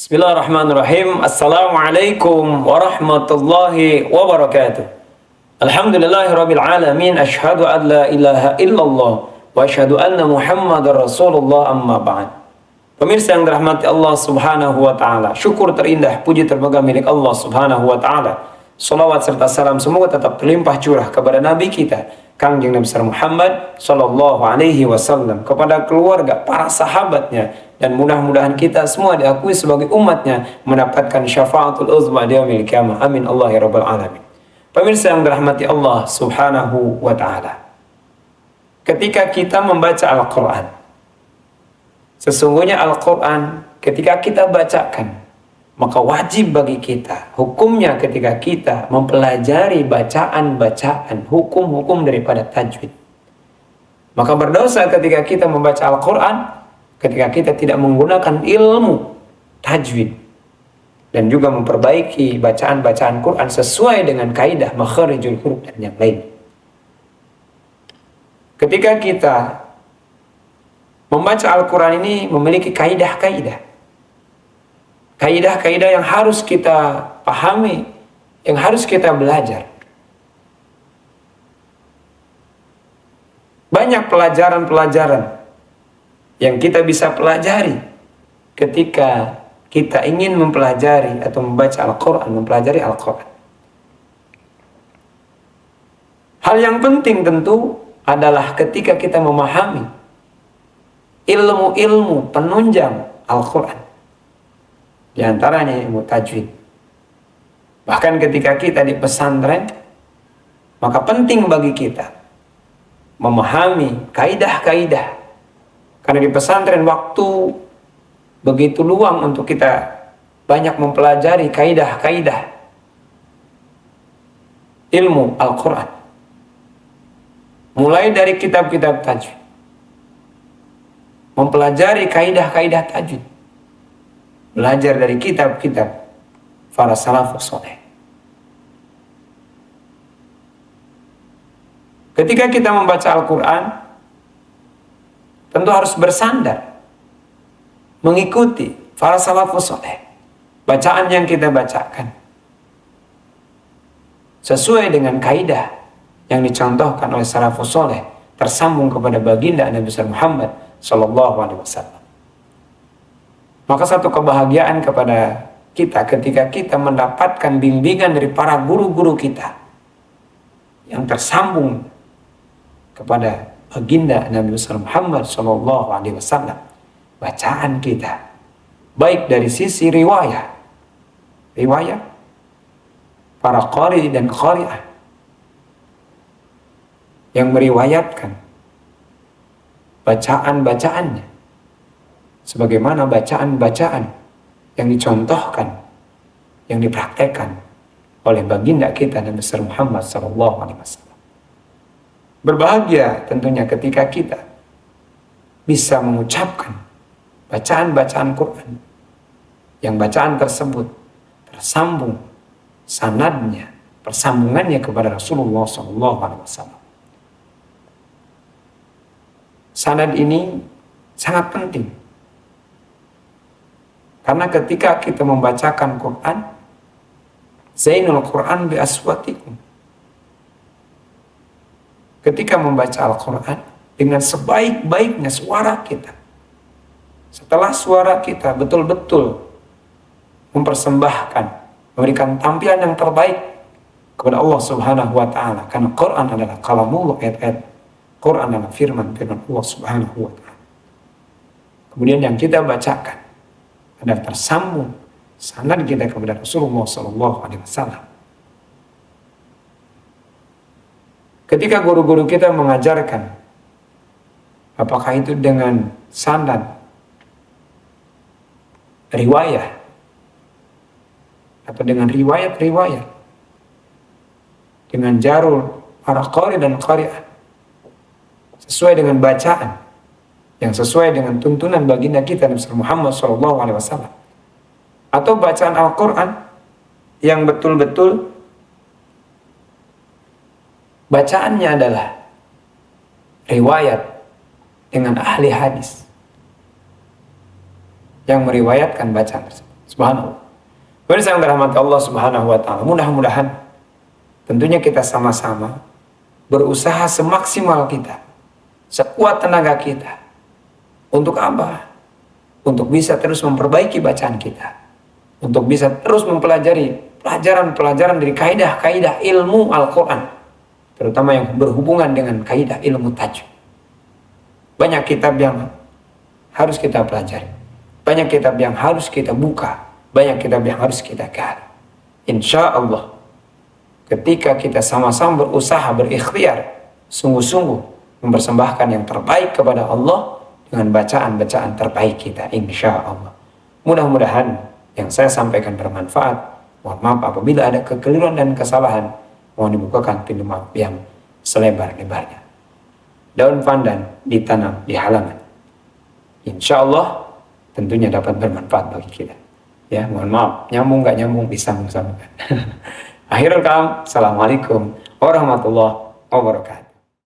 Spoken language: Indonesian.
Bismillahirrahmanirrahim. Assalamualaikum warahmatullahi wabarakatuh. Alhamdulillahirabbil alamin. Asyhadu an la ilaha illallah wa asyhadu anna Muhammadar Rasulullah, amma ba'd. Pemirsa yang dirahmati Allah Subhanahu wa taala, syukur terindah, puji terbangga milik Allah Subhanahu wa taala. Salawat serta salam semoga tetap terlimpah curah kepada Nabi kita, Kangjeng Nabi Muhammad sallallahu alaihi wasallam, kepada keluarga, para sahabatnya, dan mudah-mudahan kita semua diakui sebagai umatnya mendapatkan syafaatul uzma di yaumil qiyamah. Amin Allah ya rabbal alamin. Pemirsa yang dirahmati Allah Subhanahu wa taala, ketika kita membaca Al-Qur'an, sesungguhnya Al-Qur'an ketika kita bacakan, maka wajib bagi kita, hukumnya ketika kita mempelajari bacaan-bacaan, hukum-hukum daripada tajwid. Maka berdosa ketika kita membaca Al-Quran, ketika kita tidak menggunakan ilmu tajwid, dan juga memperbaiki bacaan-bacaan Quran sesuai dengan kaidah makharijul huruf dan yang lain. Ketika kita membaca Al-Quran ini memiliki kaidah-kaidah yang harus kita pahami, yang harus kita belajar. Banyak pelajaran-pelajaran yang kita bisa pelajari ketika kita ingin mempelajari atau membaca Al-Quran, mempelajari Al-Quran. Hal yang penting tentu adalah ketika kita memahami ilmu-ilmu penunjang Al-Quran. Di antaranya ilmu tajwid. Bahkan ketika kita di pesantren, maka penting bagi kita memahami kaidah-kaidah. Karena di pesantren waktu begitu luang untuk kita banyak mempelajari kaidah-kaidah ilmu Al-Quran. Mulai dari kitab-kitab tajwid, mempelajari kaidah-kaidah tajwid, belajar dari kitab-kitab para salafus saleh. Ketika kita membaca Al-Quran, tentu harus bersandar, mengikuti para salafus saleh. Bacaan yang kita bacakan sesuai dengan kaidah yang dicontohkan oleh salafus saleh, tersambung kepada baginda Nabi Muhammad sallallahu alaihi wasallam. Maka satu kebahagiaan kepada kita ketika kita mendapatkan bimbingan dari para guru-guru kita yang tersambung kepada baginda Nabi Muhammad SAW. Bacaan kita, baik dari sisi riwayat para qari dan qari'ah yang meriwayatkan bacaan-bacaannya, sebagaimana bacaan-bacaan yang dicontohkan, yang dipraktekkan oleh baginda kita Nabi Muhammad SAW. Berbahagia tentunya ketika kita bisa mengucapkan bacaan-bacaan Quran yang bacaan tersebut tersambung sanadnya, persambungannya kepada Rasulullah SAW. Sanad ini sangat penting. Karena ketika kita membacakan Quran, zainul Quran bi aswatikum. Ketika membaca Al-Quran dengan sebaik-baiknya suara kita. Setelah suara kita betul-betul mempersembahkan, memberikan tampilan yang terbaik kepada Allah Subhanahu wa taala. Karena Quran adalah kalamullah, ayat-ayat Quran adalah firman Allah Subhanahu wa taala. Kemudian yang kita bacakan ada tersambung sanad kita kepada Rasulullah SAW. Ketika guru-guru kita mengajarkan, apakah itu dengan sanad riwayat atau dengan riwayat-riwayat, dengan jarul para qari dan qari'ah, sesuai dengan bacaan yang sesuai dengan tuntunan baginda kita Nabi Muhammad SAW, atau bacaan Al-Quran yang betul-betul bacaannya adalah riwayat dengan ahli hadis yang meriwayatkan bacaan tersebut. Subhanallah. Pemirsa yang dirahmati Allah Subhanahu wa taala, mudah-mudahan tentunya kita sama-sama berusaha semaksimal kita, sekuat tenaga kita. Untuk apa? Untuk bisa terus memperbaiki bacaan kita, untuk bisa terus mempelajari pelajaran-pelajaran dari kaidah-kaidah ilmu Al-Quran, terutama yang berhubungan dengan kaidah ilmu tajwid. Banyak kitab yang harus kita pelajari, banyak kitab yang harus kita buka, banyak kitab yang harus kita gali. Insya Allah, ketika kita sama-sama berusaha, berikhtiar, sungguh-sungguh mempersembahkan yang terbaik kepada Allah dengan bacaan-bacaan terbaik kita, insya Allah. Mudah-mudahan yang saya sampaikan bermanfaat. Mohon maaf apabila ada kekeliruan dan kesalahan. Mohon dibukakan pintu maaf yang selebar-lebarnya. Daun pandan ditanam di halaman, insya Allah tentunya dapat bermanfaat bagi kita. Ya, mohon maaf, nyambung gak nyambung disambung-sambungkan. Akhirul kalam, assalamualaikum warahmatullahi wabarakatuh.